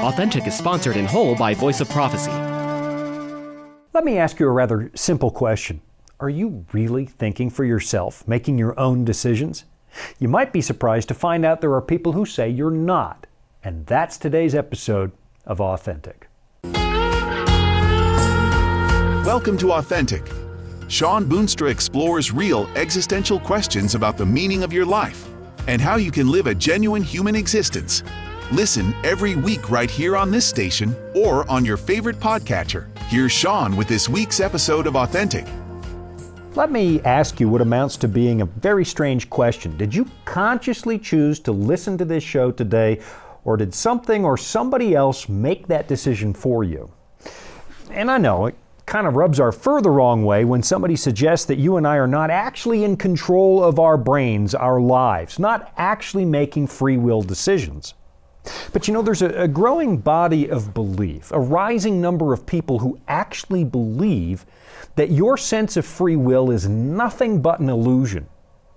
Authentic is sponsored in whole by Voice of Prophecy. Let me ask you a rather simple question. Are you really thinking for yourself, making your own decisions? You might be surprised to find out there are people who say you're not. And that's today's episode of Authentic. Welcome to Authentic. Sean Boonstra explores real existential questions about the meaning of your life and how you can live a genuine human existence. Listen every week right here on this station or on your favorite podcatcher. Here's Sean with this week's episode of Authentic. Let me ask you what amounts to being a very strange question. Did you consciously choose to listen to this show today, or did something or somebody else make that decision for you? And I know it kind of rubs our fur the wrong way when somebody suggests that you and I are not actually in control of our brains, our lives, not actually making free will decisions. But you know, there's a growing body of belief, a rising number of people who actually believe that your sense of free will is nothing but an illusion.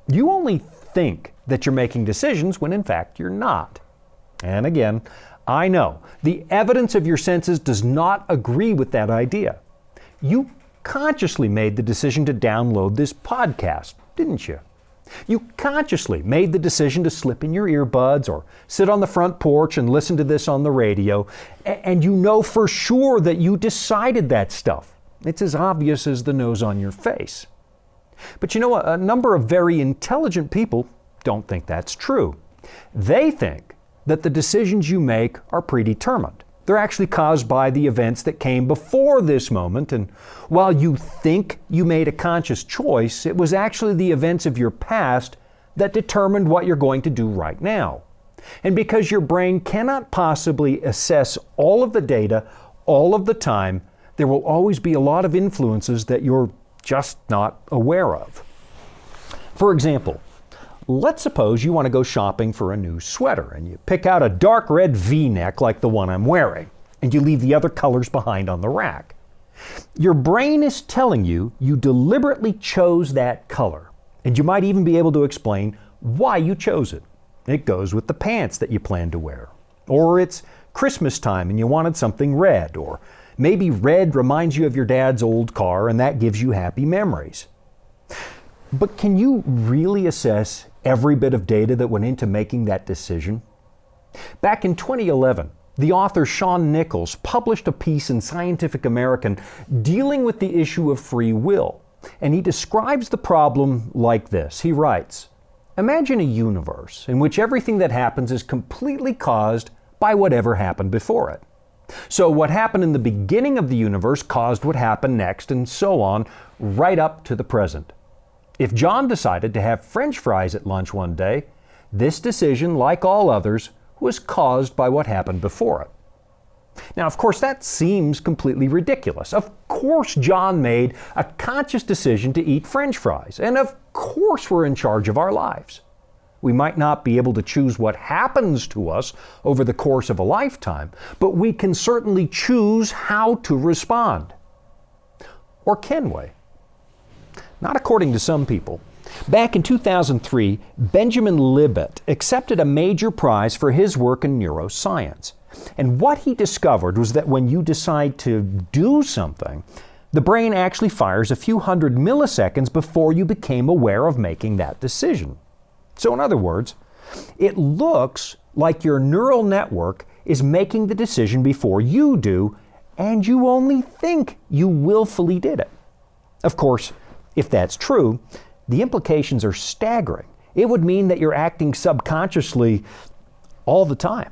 You only think that you're making decisions when in fact you're not. And again, I know the evidence of your senses does not agree with that idea. You consciously made the decision to download this podcast, didn't you? You consciously made the decision to slip in your earbuds or sit on the front porch and listen to this on the radio, and you know for sure that you decided that stuff. It's as obvious as the nose on your face. But you know, a number of very intelligent people don't think that's true. They think that the decisions you make are predetermined. They're actually caused by the events that came before this moment, and while you think you made a conscious choice, it was actually the events of your past that determined what you're going to do right now. And because your brain cannot possibly assess all of the data all of the time, there will always be a lot of influences that you're just not aware of. For example, let's suppose you want to go shopping for a new sweater and you pick out a dark red V-neck like the one I'm wearing, and you leave the other colors behind on the rack. Your brain is telling you you deliberately chose that color, and you might even be able to explain why you chose it. It goes with the pants that you plan to wear. Or it's Christmas time and you wanted something red, or maybe red reminds you of your dad's old car and that gives you happy memories. But can you really assess every bit of data that went into making that decision? Back in 2011, the author Sean Nichols published a piece in Scientific American dealing with the issue of free will, and he describes the problem like this. He writes, "Imagine a universe in which everything that happens is completely caused by whatever happened before it. So what happened in the beginning of the universe caused what happened next, and so on, right up to the present. If John decided to have French fries at lunch one day, this decision, like all others, was caused by what happened before it." Now, of course, that seems completely ridiculous. Of course, John made a conscious decision to eat French fries, and of course we're in charge of our lives. We might not be able to choose what happens to us over the course of a lifetime, but we can certainly choose how to respond. Or can we? Not according to some people. Back in 2003, Benjamin Libet accepted a major prize for his work in neuroscience. And what he discovered was that when you decide to do something, the brain actually fires a few hundred milliseconds before you became aware of making that decision. So in other words, it looks like your neural network is making the decision before you do, and you only think you willfully did it. Of course, if that's true, the implications are staggering. It would mean that you're acting subconsciously all the time.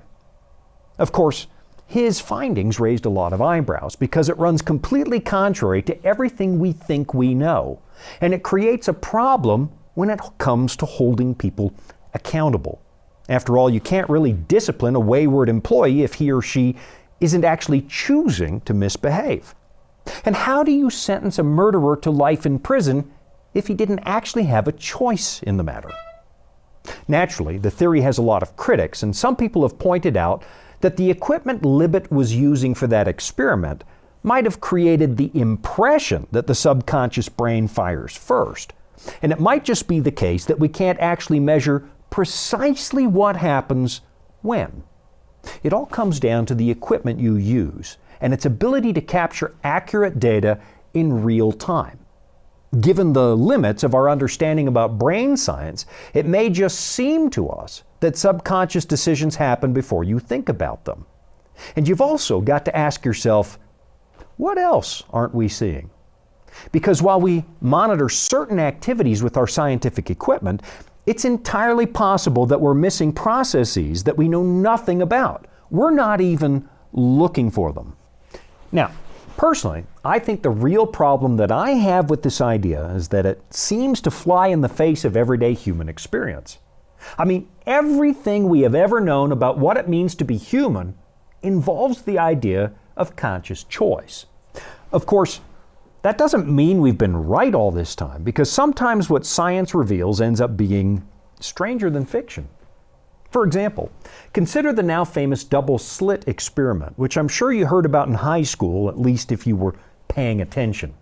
Of course, his findings raised a lot of eyebrows because it runs completely contrary to everything we think we know. And it creates a problem when it comes to holding people accountable. After all, you can't really discipline a wayward employee if he or she isn't actually choosing to misbehave. And how do you sentence a murderer to life in prison if he didn't actually have a choice in the matter? Naturally, the theory has a lot of critics, and some people have pointed out that the equipment Libet was using for that experiment might have created the impression that the subconscious brain fires first. And it might just be the case that we can't actually measure precisely what happens when. It all comes down to the equipment you use and its ability to capture accurate data in real time. Given the limits of our understanding about brain science, it may just seem to us that subconscious decisions happen before you think about them. And you've also got to ask yourself, what else aren't we seeing? Because while we monitor certain activities with our scientific equipment, it's entirely possible that we're missing processes that we know nothing about. We're not even looking for them. Now, personally, I think the real problem that I have with this idea is that it seems to fly in the face of everyday human experience. I mean, everything we have ever known about what it means to be human involves the idea of conscious choice. Of course, that doesn't mean we've been right all this time, because sometimes what science reveals ends up being stranger than fiction. For example, consider the now famous double slit experiment, which I'm sure you heard about in high school, at least if you were paying attention.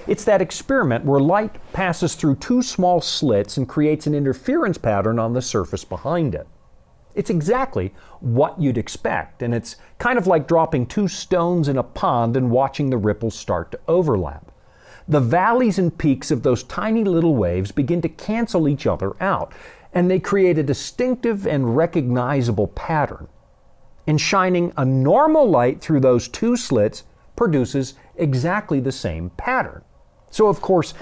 It's that experiment where light passes through two small slits and creates an interference pattern on the surface behind it. It's exactly what you'd expect, and it's kind of like dropping two stones in a pond and watching the ripples start to overlap. The valleys and peaks of those tiny little waves begin to cancel each other out, and they create a distinctive and recognizable pattern. And shining a normal light through those two slits produces exactly the same pattern. So of course,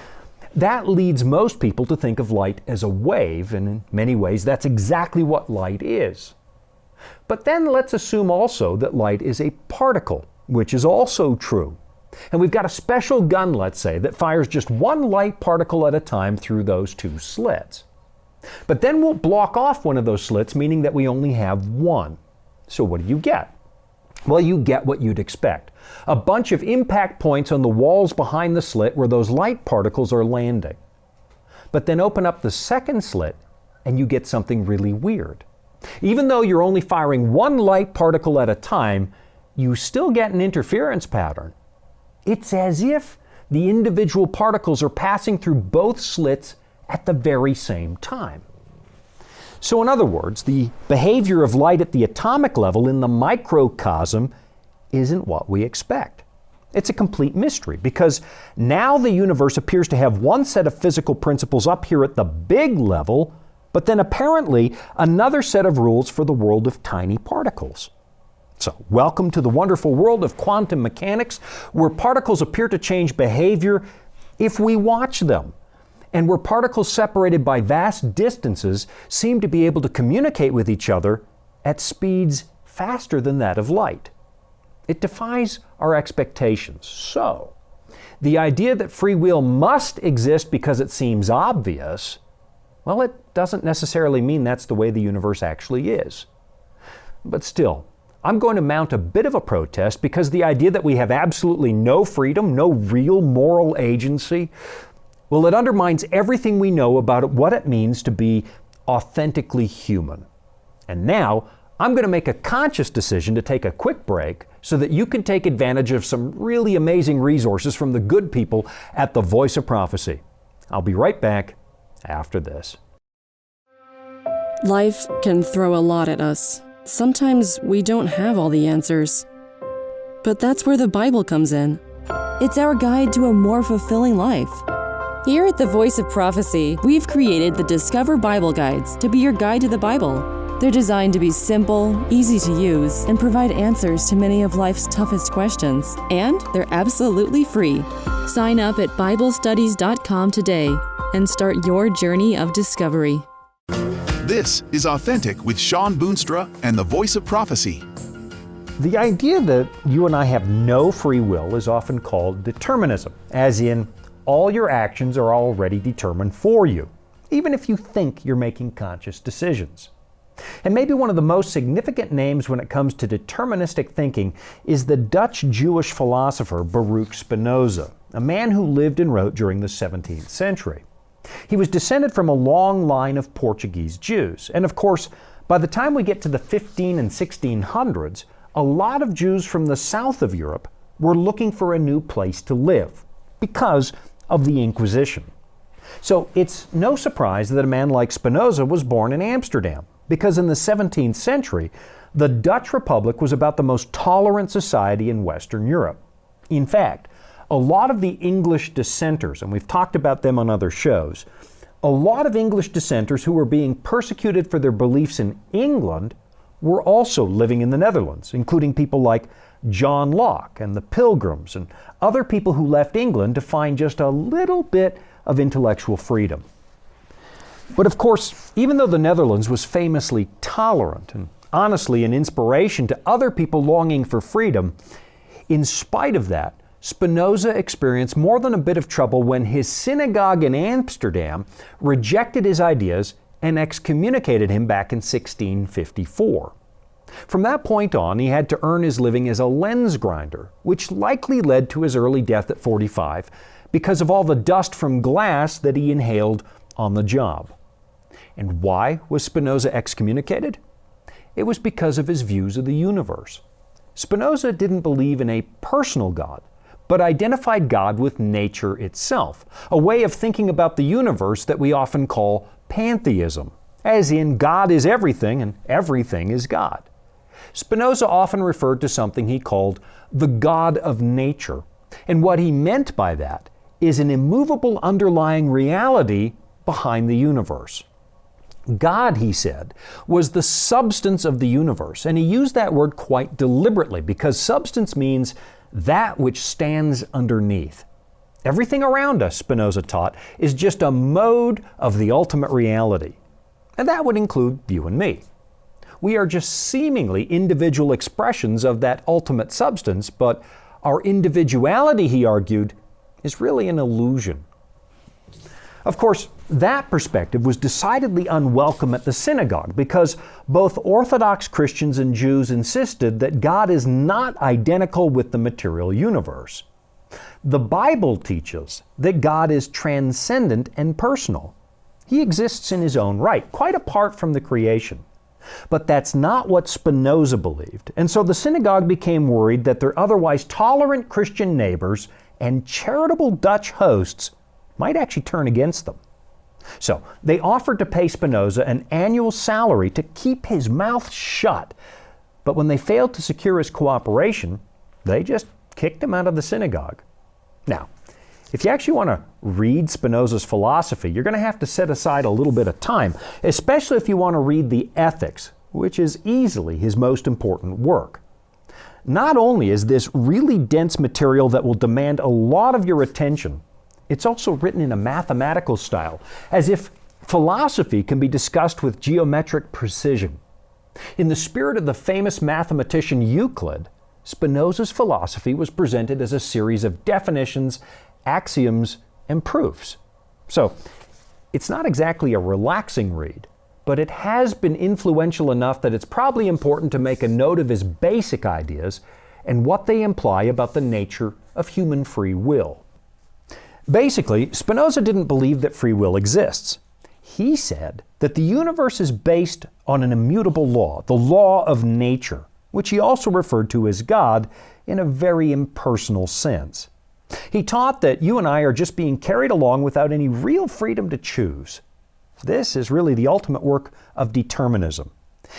that leads most people to think of light as a wave, and in many ways that's exactly what light is. But then let's assume also that light is a particle, which is also true. And we've got a special gun, let's say, that fires just one light particle at a time through those two slits. But then we'll block off one of those slits, meaning that we only have one. So what do you get? Well, you get what you'd expect. A bunch of impact points on the walls behind the slit where those light particles are landing. But then open up the second slit and you get something really weird. Even though you're only firing one light particle at a time, you still get an interference pattern. It's as if the individual particles are passing through both slits at the very same time. So in other words, the behavior of light at the atomic level in the microcosm isn't what we expect. It's a complete mystery, because now the universe appears to have one set of physical principles up here at the big level, but then apparently another set of rules for the world of tiny particles. So, welcome to the wonderful world of quantum mechanics, where particles appear to change behavior if we watch them, and where particles separated by vast distances seem to be able to communicate with each other at speeds faster than that of light. It defies our expectations. So, the idea that free will must exist because it seems obvious, well, it doesn't necessarily mean that's the way the universe actually is. But still, I'm going to mount a bit of a protest, because the idea that we have absolutely no freedom, no real moral agency, well, it undermines everything we know about what it means to be authentically human. And now, I'm going to make a conscious decision to take a quick break so that you can take advantage of some really amazing resources from the good people at the Voice of Prophecy. I'll be right back after this. Life can throw a lot at us. Sometimes we don't have all the answers. But that's where the Bible comes in. It's our guide to a more fulfilling life. Here at the Voice of Prophecy, we've created the Discover Bible Guides to be your guide to the Bible. They're designed to be simple, easy to use, and provide answers to many of life's toughest questions. And they're absolutely free. Sign up at BibleStudies.com today and start your journey of discovery. This is Authentic with Sean Boonstra and the Voice of Prophecy. The idea that you and I have no free will is often called determinism, as in, all your actions are already determined for you, even if you think you're making conscious decisions. And maybe one of the most significant names when it comes to deterministic thinking is the Dutch Jewish philosopher Baruch Spinoza, a man who lived and wrote during the 17th century. He was descended from a long line of Portuguese Jews, and of course, by the time we get to the 15 and 1600s, a lot of Jews from the south of Europe were looking for a new place to live because of the Inquisition. So it's no surprise that a man like Spinoza was born in Amsterdam, because in the 17th century, The Dutch Republic was about the most tolerant society in Western Europe. In fact, a lot of the English dissenters, and we've talked about them on other shows, a lot of English dissenters who were being persecuted for their beliefs in England were also living in the Netherlands, including people like John Locke and the Pilgrims and other people who left England to find just a little bit of intellectual freedom. But of course, even though the Netherlands was famously tolerant and honestly an inspiration to other people longing for freedom, in spite of that, Spinoza experienced more than a bit of trouble when his synagogue in Amsterdam rejected his ideas and excommunicated him back in 1654. From that point on, he had to earn his living as a lens grinder, which likely led to his early death at 45 because of all the dust from glass that he inhaled on the job. And why was Spinoza excommunicated? It was because of his views of the universe. Spinoza didn't believe in a personal God, but identified God with nature itself, a way of thinking about the universe that we often call pantheism, as in God is everything and everything is God. Spinoza often referred to something he called the God of nature, and what he meant by that is an immovable underlying reality behind the universe. God, he said, was the substance of the universe, and he used that word quite deliberately because substance means that which stands underneath. Everything around us, Spinoza taught, is just a mode of the ultimate reality. And that would include you and me. We are just seemingly individual expressions of that ultimate substance, but our individuality, he argued, is really an illusion. Of course, that perspective was decidedly unwelcome at the synagogue because both Orthodox Christians and Jews insisted that God is not identical with the material universe. The Bible teaches that God is transcendent and personal. He exists in his own right, quite apart from the creation. But that's not what Spinoza believed, and so the synagogue became worried that their otherwise tolerant Christian neighbors and charitable Dutch hosts might actually turn against them. So they offered to pay Spinoza an annual salary to keep his mouth shut. But when they failed to secure his cooperation, they just kicked him out of the synagogue. Now, if you actually want to read Spinoza's philosophy, you're going to have to set aside a little bit of time, especially if you want to read the Ethics, which is easily his most important work. Not only is this really dense material that will demand a lot of your attention, it's also written in a mathematical style, as if philosophy can be discussed with geometric precision. In the spirit of the famous mathematician Euclid, Spinoza's philosophy was presented as a series of definitions, axioms, and proofs. So, it's not exactly a relaxing read, but it has been influential enough that it's probably important to make a note of his basic ideas and what they imply about the nature of human free will. Basically, Spinoza didn't believe that free will exists. He said that the universe is based on an immutable law, the law of nature, which he also referred to as God in a very impersonal sense. He taught that you and I are just being carried along without any real freedom to choose. This is really the ultimate work of determinism.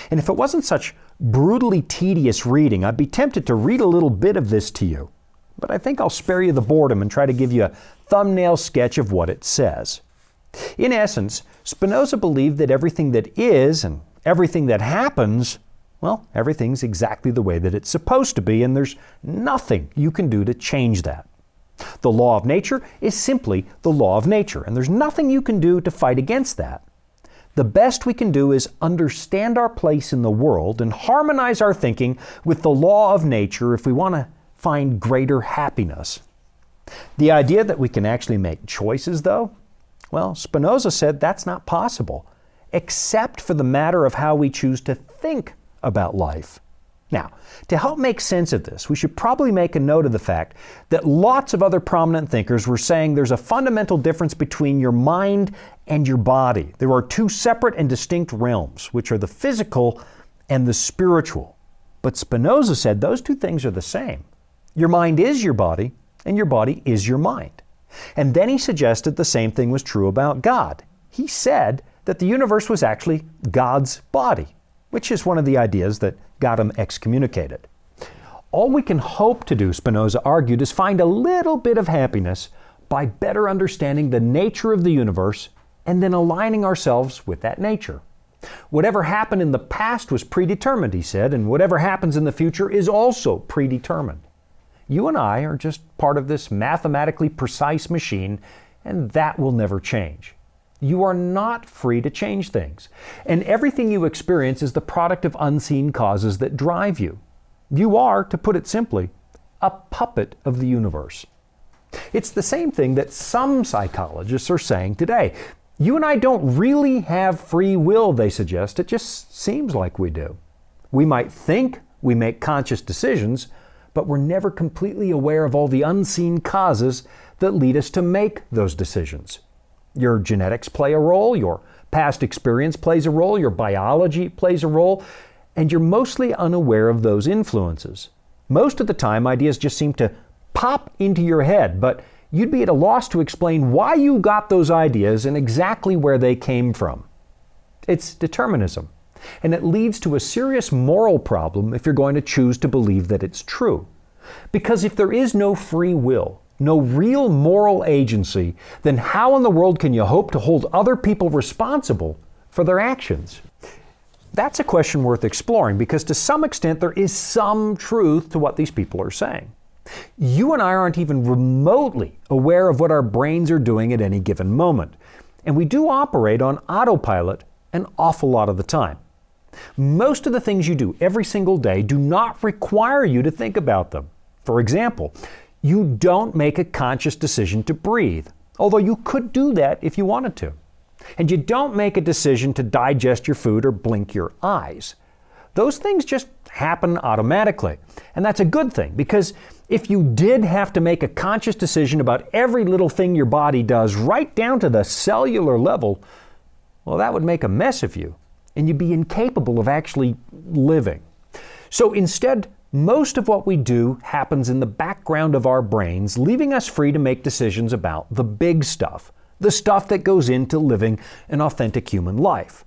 And if it wasn't such brutally tedious reading, I'd be tempted to read a little bit of this to you. But I think I'll spare you the boredom and try to give you a thumbnail sketch of what it says. In essence, Spinoza believed that everything that is and everything that happens, well, everything's exactly the way that it's supposed to be, and there's nothing you can do to change that. The law of nature is simply the law of nature, and there's nothing you can do to fight against that. The best we can do is understand our place in the world and harmonize our thinking with the law of nature if we want to find greater happiness. The idea that we can actually make choices, though, well, Spinoza said that's not possible, except for the matter of how we choose to think about life. Now, to help make sense of this, we should probably make a note of the fact that lots of other prominent thinkers were saying there's a fundamental difference between your mind and your body. There are two separate and distinct realms, which are the physical and the spiritual. But Spinoza said those two things are the same. Your mind is your body, and your body is your mind. And then he suggested the same thing was true about God. He said that the universe was actually God's body, which is one of the ideas that got him excommunicated. All we can hope to do, Spinoza argued, is find a little bit of happiness by better understanding the nature of the universe and then aligning ourselves with that nature. Whatever happened in the past was predetermined, he said, and whatever happens in the future is also predetermined. You and I are just part of this mathematically precise machine, and that will never change. You are not free to change things, and everything you experience is the product of unseen causes that drive you. You are, to put it simply, a puppet of the universe. It's the same thing that some psychologists are saying today. You and I don't really have free will, they suggest. It just seems like we do. We might think we make conscious decisions, but we're never completely aware of all the unseen causes that lead us to make those decisions. Your genetics play a role, your past experience plays a role, your biology plays a role, and you're mostly unaware of those influences. Most of the time, ideas just seem to pop into your head, but you'd be at a loss to explain why you got those ideas and exactly where they came from. It's determinism, and it leads to a serious moral problem if you're going to choose to believe that it's true. Because if there is no free will, no real moral agency, then how in the world can you hope to hold other people responsible for their actions? That's a question worth exploring because to some extent there is some truth to what these people are saying. You and I aren't even remotely aware of what our brains are doing at any given moment, and we do operate on autopilot an awful lot of the time. Most of the things you do every single day do not require you to think about them. For example, you don't make a conscious decision to breathe, although you could do that if you wanted to. And you don't make a decision to digest your food or blink your eyes. Those things just happen automatically. And that's a good thing, because if you did have to make a conscious decision about every little thing your body does, right down to the cellular level, well, that would make a mess of you, and you'd be incapable of actually living. So instead, most of what we do happens in the background of our brains, leaving us free to make decisions about the big stuff, the stuff that goes into living an authentic human life.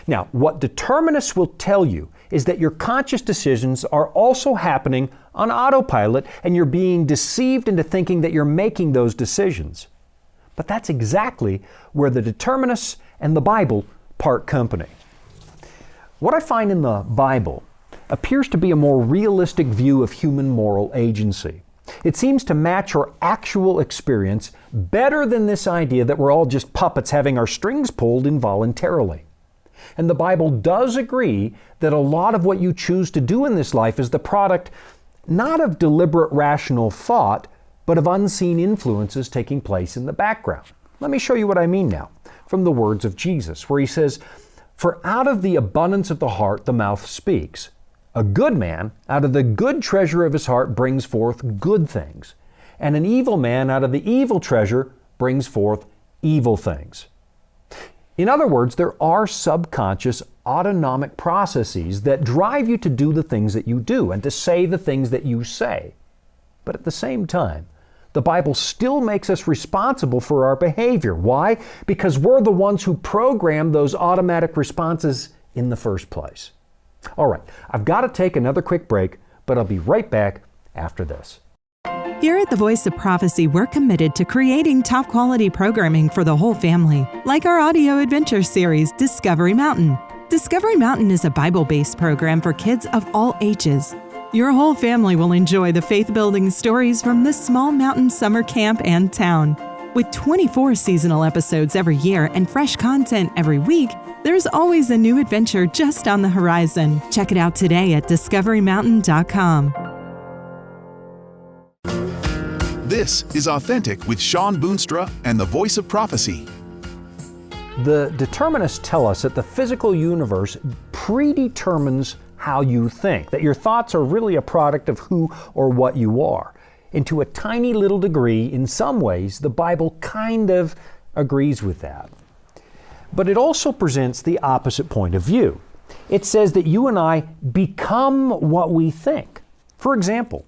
Now, what determinists will tell you is that your conscious decisions are also happening on autopilot and you're being deceived into thinking that you're making those decisions. But that's exactly where the determinists and the Bible part company. What I find in the Bible appears to be a more realistic view of human moral agency. It seems to match our actual experience better than this idea that we're all just puppets having our strings pulled involuntarily. And the Bible does agree that a lot of what you choose to do in this life is the product not of deliberate rational thought, but of unseen influences taking place in the background. Let me show you what I mean now, from the words of Jesus, where he says, "For out of the abundance of the heart the mouth speaks. A good man out of the good treasure of his heart brings forth good things, and an evil man out of the evil treasure brings forth evil things." In other words, there are subconscious autonomic processes that drive you to do the things that you do and to say the things that you say. But at the same time, the Bible still makes us responsible for our behavior. Why? Because we're the ones who program those automatic responses in the first place. All right, I've got to take another quick break, but I'll be right back after this. Here at the Voice of Prophecy, we're committed to creating top-quality programming for the whole family, like our audio adventure series, Discovery Mountain. Discovery Mountain is a Bible-based program for kids of all ages. Your whole family will enjoy the faith-building stories from this small mountain summer camp and town. With 24 seasonal episodes every year and fresh content every week, there's always a new adventure just on the horizon. Check it out today at discoverymountain.com. This is Authentic with Sean Boonstra and the Voice of Prophecy. The determinists tell us that the physical universe predetermines how you think, that your thoughts are really a product of who or what you are. And to a tiny little degree, in some ways, the Bible kind of agrees with that. But it also presents the opposite point of view. It says that you and I become what we think. For example,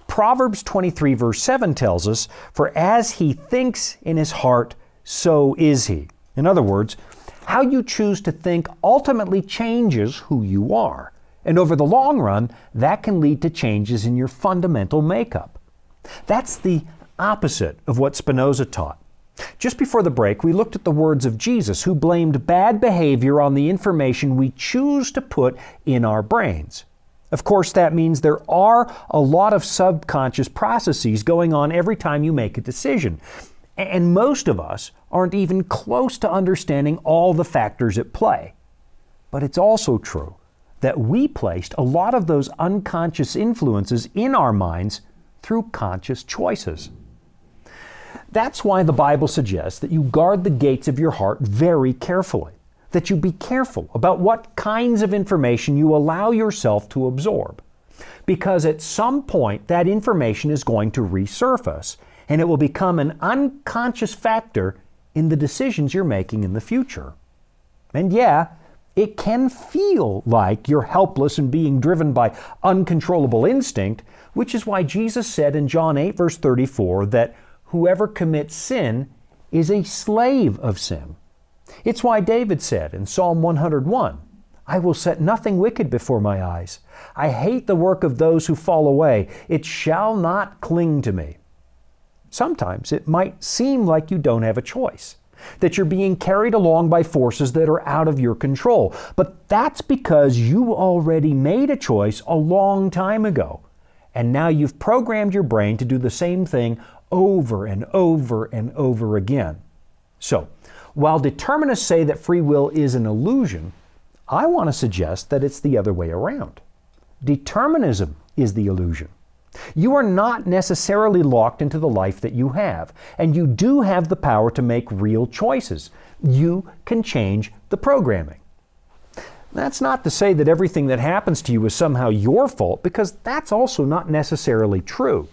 Proverbs 23 verse 7 tells us, "For as he thinks in his heart, so is he." In other words, how you choose to think ultimately changes who you are. And over the long run, that can lead to changes in your fundamental makeup. That's the opposite of what Spinoza taught. Just before the break, we looked at the words of Jesus, who blamed bad behavior on the information we choose to put in our brains. Of course, that means there are a lot of subconscious processes going on every time you make a decision. And most of us aren't even close to understanding all the factors at play. But it's also true that we placed a lot of those unconscious influences in our minds through conscious choices. That's why the Bible suggests that you guard the gates of your heart very carefully, that you be careful about what kinds of information you allow yourself to absorb. Because at some point, that information is going to resurface, and it will become an unconscious factor in the decisions you're making in the future. And yeah, it can feel like you're helpless and being driven by uncontrollable instinct, which is why Jesus said in John 8, verse 34, that whoever commits sin is a slave of sin. It's why David said in Psalm 101, I will set nothing wicked before my eyes. I hate the work of those who fall away. It shall not cling to me. Sometimes it might seem like you don't have a choice, that you're being carried along by forces that are out of your control. But that's because you already made a choice a long time ago. And now you've programmed your brain to do the same thing over and over and over again. So, while determinists say that free will is an illusion, I want to suggest that it's the other way around. Determinism is the illusion. You are not necessarily locked into the life that you have, and you do have the power to make real choices. You can change the programming. That's not to say that everything that happens to you is somehow your fault, because that's also not necessarily true.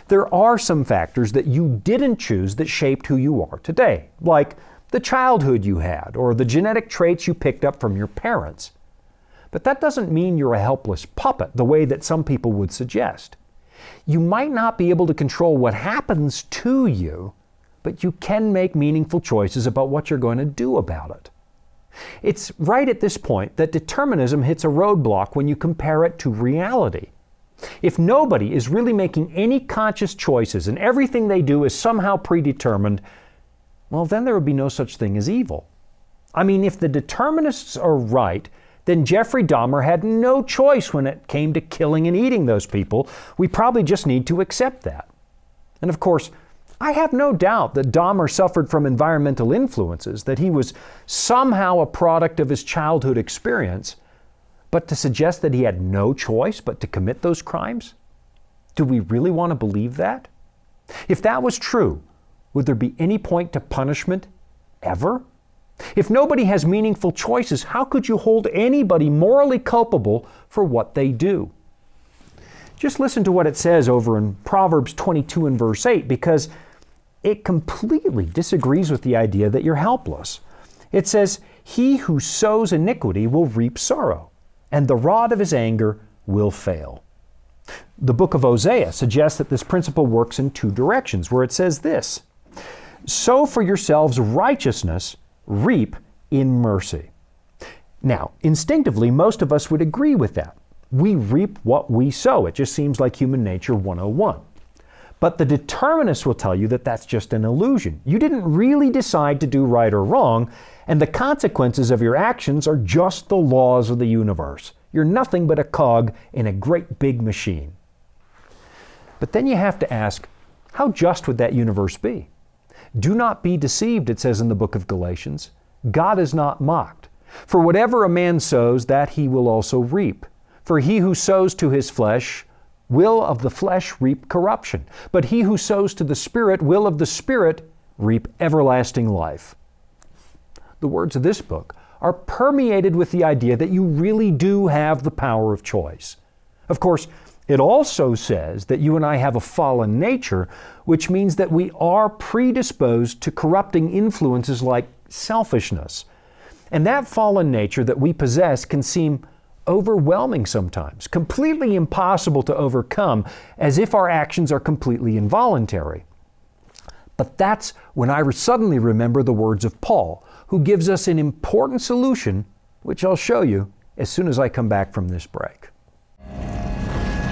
There are some factors that you didn't choose that shaped who you are today, like the childhood you had or the genetic traits you picked up from your parents. But that doesn't mean you're a helpless puppet the way that some people would suggest. You might not be able to control what happens to you, but you can make meaningful choices about what you're going to do about it. It's right at this point that determinism hits a roadblock when you compare it to reality. If nobody is really making any conscious choices and everything they do is somehow predetermined, well, then there would be no such thing as evil. I mean, if the determinists are right, then Jeffrey Dahmer had no choice when it came to killing and eating those people. We probably just need to accept that. And of course, I have no doubt that Dahmer suffered from environmental influences, that he was somehow a product of his childhood experience. But to suggest that he had no choice but to commit those crimes? Do we really want to believe that? If that was true, would there be any point to punishment ever? If nobody has meaningful choices, how could you hold anybody morally culpable for what they do? Just listen to what it says over in Proverbs 22 and verse 8, because it completely disagrees with the idea that you're helpless. It says, "He who sows iniquity will reap sorrow, and the rod of his anger will fail." The book of Hosea suggests that this principle works in two directions, where it says this, "Sow for yourselves righteousness, reap in mercy." Now, instinctively, most of us would agree with that. We reap what we sow. It just seems like human nature 101. But the determinists will tell you that that's just an illusion. You didn't really decide to do right or wrong, and the consequences of your actions are just the laws of the universe. You're nothing but a cog in a great big machine. But then you have to ask, how just would that universe be? Do not be deceived, it says in the book of Galatians. God is not mocked. For whatever a man sows, that he will also reap. For he who sows to his flesh will of the flesh reap corruption. But he who sows to the Spirit will of the Spirit reap everlasting life. The words of this book are permeated with the idea that you really do have the power of choice. Of course, it also says that you and I have a fallen nature, which means that we are predisposed to corrupting influences like selfishness. And that fallen nature that we possess can seem overwhelming sometimes, completely impossible to overcome, as if our actions are completely involuntary. But that's when I suddenly remember the words of Paul, who gives us an important solution, which I'll show you as soon as I come back from this break.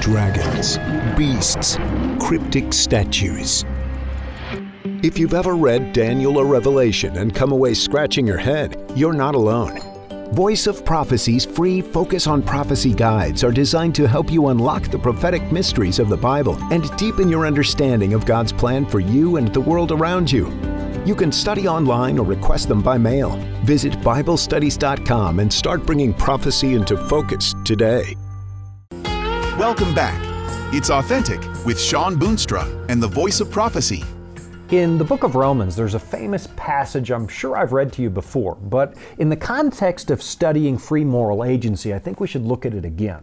Dragons, beasts, cryptic statues. If you've ever read Daniel or Revelation and come away scratching your head, you're not alone. Voice of Prophecy's free Focus on Prophecy guides are designed to help you unlock the prophetic mysteries of the Bible and deepen your understanding of God's plan for you and the world around you. You can study online or request them by mail. Visit BibleStudies.com and start bringing prophecy into focus today. Welcome back. It's Authentic with Sean Boonstra and the Voice of Prophecy. In the book of Romans, there's a famous passage I'm sure I've read to you before, but in the context of studying free moral agency, I think we should look at it again.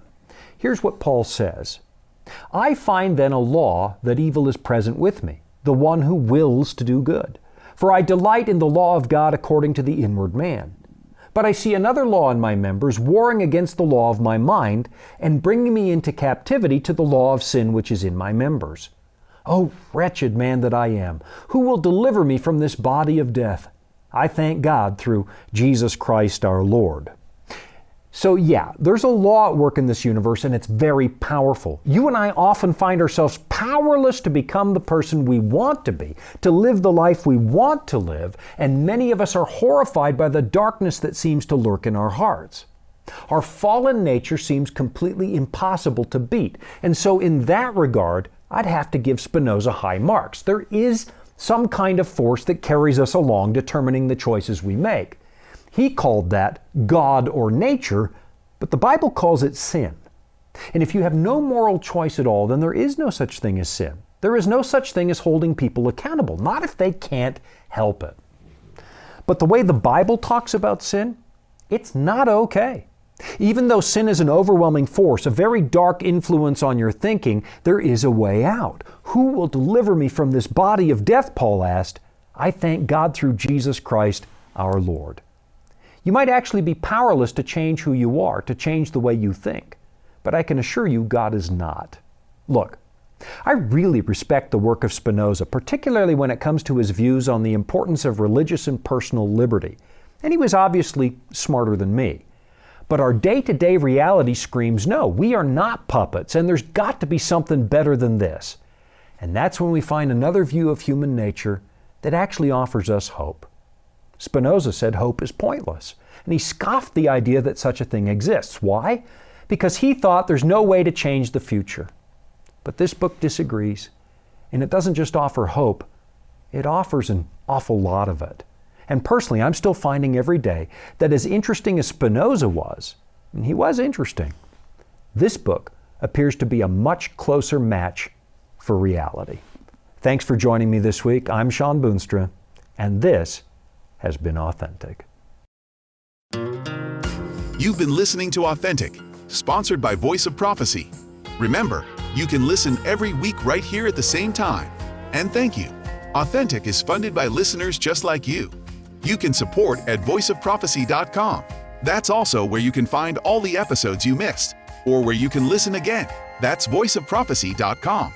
Here's what Paul says. I find then a law that evil is present with me, the one who wills to do good. For I delight in the law of God according to the inward man. But I see another law in my members, warring against the law of my mind, and bringing me into captivity to the law of sin which is in my members. O wretched man that I am, who will deliver me from this body of death? I thank God through Jesus Christ our Lord. So yeah, there's a law at work in this universe, and it's very powerful. You and I often find ourselves powerless to become the person we want to be, to live the life we want to live, and many of us are horrified by the darkness that seems to lurk in our hearts. Our fallen nature seems completely impossible to beat, and so in that regard, I'd have to give Spinoza high marks. There is some kind of force that carries us along, determining the choices we make. He called that God or nature, but the Bible calls it sin. And if you have no moral choice at all, then there is no such thing as sin. There is no such thing as holding people accountable, not if they can't help it. But the way the Bible talks about sin, it's not okay. Even though sin is an overwhelming force, a very dark influence on your thinking, there is a way out. Who will deliver me from this body of death, Paul asked. I thank God through Jesus Christ our Lord. You might actually be powerless to change who you are, to change the way you think. But I can assure you God is not. Look, I really respect the work of Spinoza, particularly when it comes to his views on the importance of religious and personal liberty. And he was obviously smarter than me. But our day-to-day reality screams, no, we are not puppets, and there's got to be something better than this. And that's when we find another view of human nature that actually offers us hope. Spinoza said hope is pointless, and he scoffed the idea that such a thing exists. Why? Because he thought there's no way to change the future. But this book disagrees, and it doesn't just offer hope, it offers an awful lot of it. And personally, I'm still finding every day that as interesting as Spinoza was, and he was interesting, this book appears to be a much closer match for reality. Thanks for joining me this week. I'm Sean Boonstra, and this has been Authentic. You've been listening to Authentic, sponsored by Voice of Prophecy. Remember, you can listen every week right here at the same time. And thank you. Authentic is funded by listeners just like you. You can support at voiceofprophecy.com. That's also where you can find all the episodes you missed, or where you can listen again. That's voiceofprophecy.com.